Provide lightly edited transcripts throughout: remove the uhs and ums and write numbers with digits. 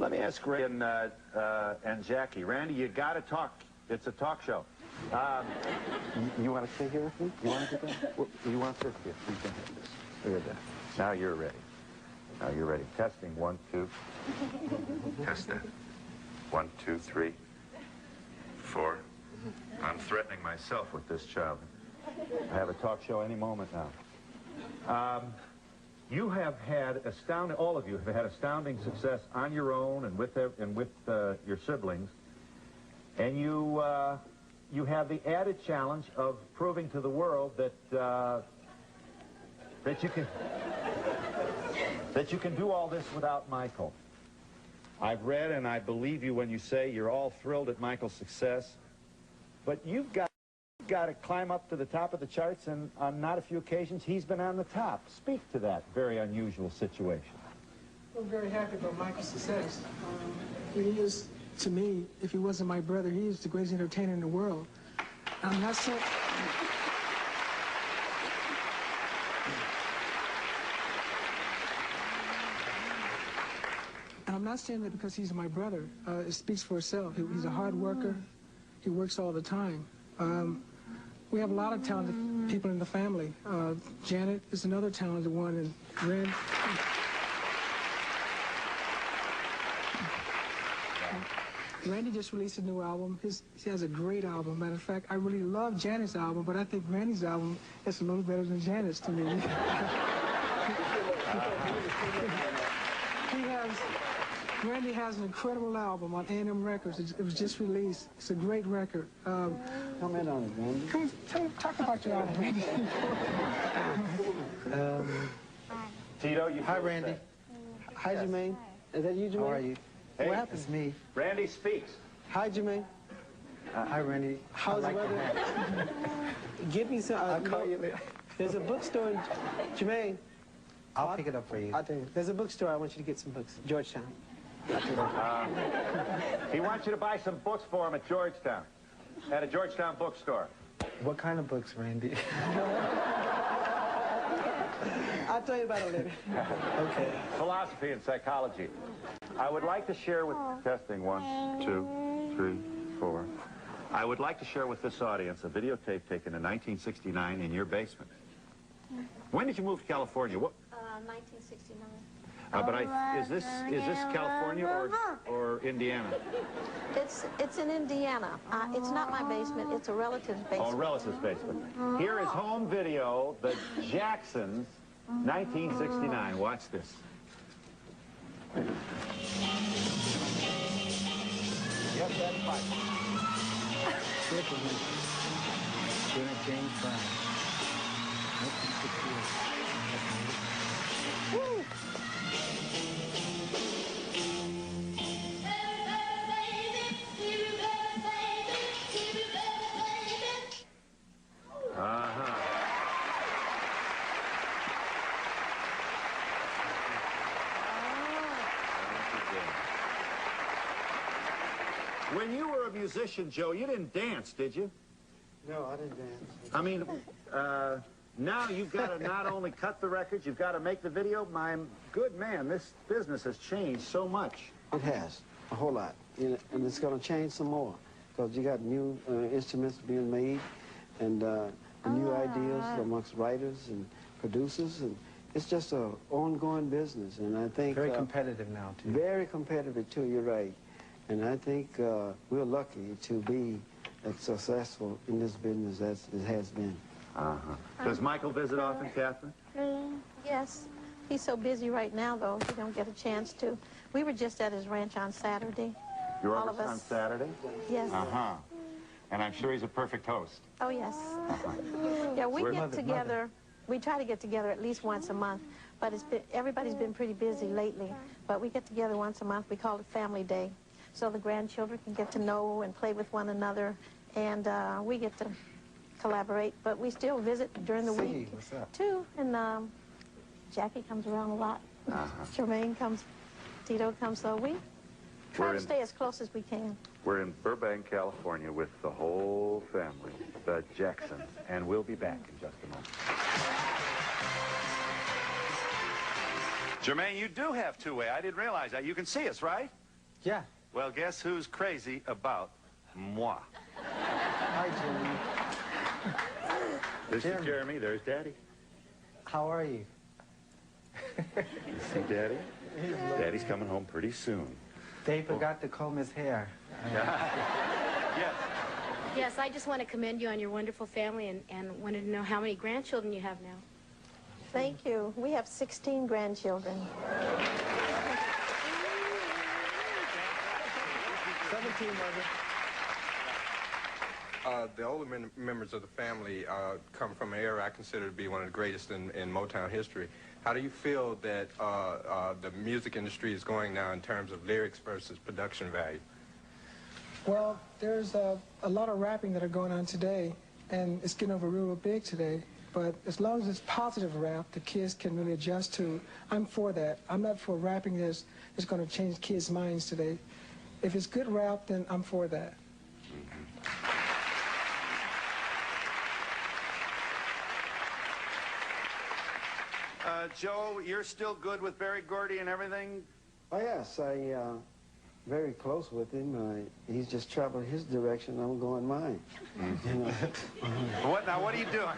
Let me ask Randy and Jackie. Randy, you got to talk. It's a talk show. You want to sit here with me? You want to sit there? You want to sit here? You can have this. Look at that. Now you're ready. Now you're ready. Testing. 1, 2. Test that. 1, 2, 3, 4. I'm threatening myself with this child. I have a talk show any moment now. You have had astounding, all of you have had astounding success on your own and with your siblings, and you have the added challenge of proving to the world that you can do all this without Michael. I've read and I believe you when you say you're all thrilled at Michael's success, but you've got to climb up to the top of the charts, and on not a few occasions he's been on the top. Speak to that very unusual situation. I'm very happy about Michael's success. He is, to me, if he wasn't my brother, he is the greatest entertainer in the world. I'm not saying... And I'm not saying that because he's my brother. It speaks for itself. He's a hard worker. He works all the time. We have a lot of talented people in the family. Janet is another talented one, and Red. Randy just released a new album. He has a great album. Matter of fact, I really love Janet's album, but I think Randy's album is a little better than Janet's to me. Randy has an incredible album on A&M Records. It was just released. It's a great record. Comment on it, Randy. Talk about your album, Randy. Tito, you Hi, Randy. Hi, Jermaine. Is that you, Jermaine? How are you? Hey, what happened? It's me. Randy speaks. Hi, Jermaine. Hi, Randy. How's the weather? Give me some. I'll call you later. There's a bookstore in Jermaine. I'll pick it up for you. I'll tell you. There's a bookstore. I want you to get some books. Georgetown. He wants you to buy some books for him at Georgetown, at a Georgetown bookstore. What kind of books, Randy? I'll tell you about it later. Okay. Philosophy and psychology. I would like to share with... Testing. 1, 2, 3, 4. I would like to share with this audience a videotape taken in 1969 in your basement. When did you move to California? What? 1969. Is this California or Indiana? It's in Indiana. It's not my basement. It's a relative's basement. Oh, relative's basement. Here is home video, the Jacksons, 1969. Watch this. Yes, that's fine. James Brown. Woo! When you were a musician, Joe, you didn't dance, did you? No, I didn't dance. I mean, now you've got to not only cut the records, you've got to make the video. My good man, this business has changed so much. It has, a whole lot. And it's going to change some more, because you got new instruments being made, and new ideas amongst writers and producers, and it's just an ongoing business. And I think... Very competitive now, too. Very competitive, too, you're right. And I think we're lucky to be as successful in this business as it has been. Does Michael visit often, Catherine? Yes. He's so busy right now, though, he don't get a chance to. We were just at his ranch on Saturday. You're All over of on us. Saturday? Yes. And I'm sure he's a perfect host. Oh, yes. Yeah, we get together. We try to get together at least once a month, but everybody's been pretty busy lately. But we get together once a month. We call it Family Day. So the grandchildren can get to know and play with one another, and we get to collaborate. But we still visit during the week, too. And Jackie comes around a lot. Jermaine comes, Tito comes, so we try to stay as close as we can. We're in Burbank, California with the whole family, the Jacksons, and we'll be back in just a moment. Jermaine, you do have two-way. I didn't realize that. You can see us, right? Yeah. Well, guess who's crazy about moi? Hi, Jimmy. This is Jeremy. There's Daddy. How are you? See Daddy? Daddy's coming home pretty soon. They forgot to comb his hair. Yes. Yes, I just want to commend you on your wonderful family and wanted to know how many grandchildren you have now. Thank you. We have 16 grandchildren. 17, Mother. The older members of the family come from an era I consider to be one of the greatest in Motown history. How do you feel that the music industry is going now in terms of lyrics versus production value? Well, there's a lot of rapping that are going on today, and it's getting over real big today. But as long as it's positive rap, the kids can really adjust to. I'm for that. I'm not for rapping that's going to change kids' minds today. If it's good rap, then I'm for that. Joe, you're still good with Berry Gordy and everything? Oh, yes, very close with him. He's just traveling his direction, I'm going mine. You know? What are you doing?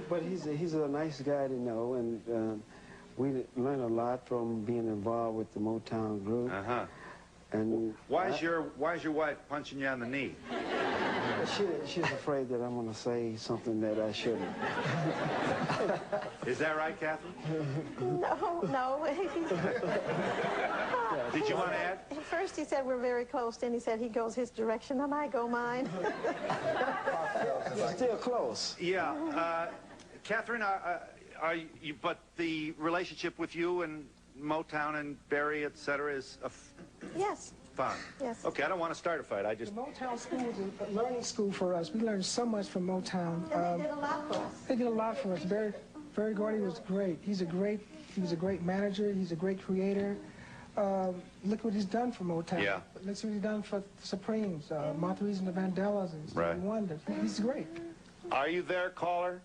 But he's a nice guy to know, and we learn a lot from being involved with the Motown group. Uh-huh. And Why is your wife punching you on the knee? she's afraid that I'm going to say something that I shouldn't. Is that right, Catherine? No. Did you want to add? At first he said we're very close, then he said he goes his direction and I go mine. Still close. Yeah. Catherine, but the relationship with you and Motown and Berry, etc., is Yes. fun. Yes. Okay, I don't want to start a fight. I The just... Motown school was a learning school for us. We learned so much from Motown. And they did a lot for us. They did a lot for us. Berry Gordy was great. He was a great manager. He's a great creator. Look what he's done for Motown. Yeah. Look what he's done for the Supremes, Martha's and the Vandellas, and Stevie Right. Wonder. He's great. Are you there, caller?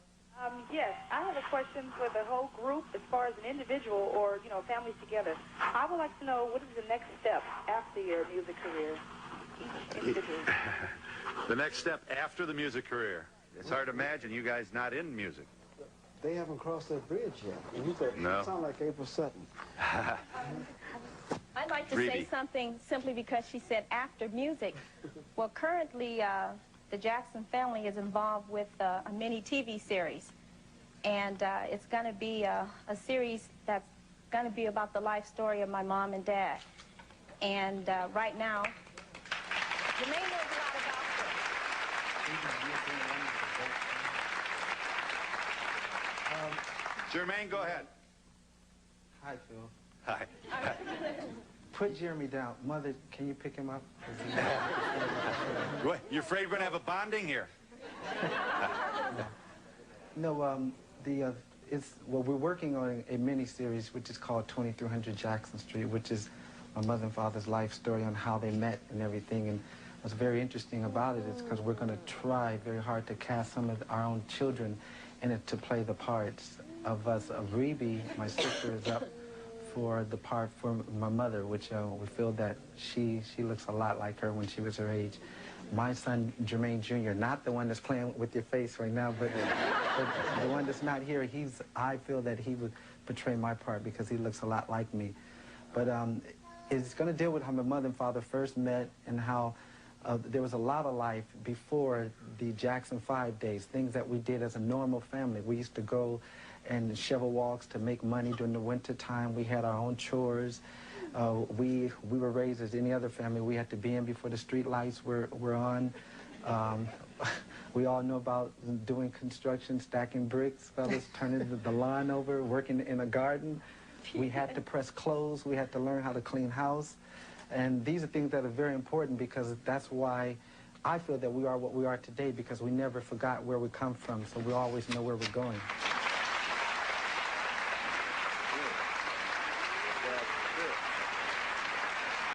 Yes, I have a question for the whole group as far as an individual or, families together. I would like to know what is the next step after your music career, each individual. The next step after the music career. It's hard to imagine you guys not in music. They haven't crossed that bridge yet. No. You sound like April Sutton. I'd like to Reedy. say something simply because she said after music. Well, currently, the Jackson family is involved with a mini TV series. And it's going to be a series that's going to be about the life story of my mom and dad. And right now, Jermaine knows a lot about this. Jermaine, go ahead. Hi, Phil. Hi. Put Jeremy down. Mother, can you pick him up? What, you afraid we're going to have a bonding here? No, we're working on a mini-series which is called 2300 Jackson Street, which is my mother and father's life story on how they met and everything. And what's very interesting about it is because we're going to try very hard to cast some of our own children in it to play the parts of us. Rebe, my sister, is up for the part for my mother, which we feel that she looks a lot like her when she was her age. My son, Jermaine Jr., not the one that's playing with your face right now, but the one that's not here, I feel that he would portray my part because he looks a lot like me. But it's going to deal with how my mother and father first met and how there was a lot of life before the Jackson 5 days, things that we did as a normal family. We used to go and shovel walks to make money during the winter time. We had our own chores. We were raised as any other family. We had to be in before the street lights were on. We all know about doing construction, stacking bricks, fellas, turning the lawn over, working in a garden. We had to press clothes. We had to learn how to clean house. And these are things that are very important because that's why I feel that we are what we are today, because we never forgot where we come from, so we always know where we're going.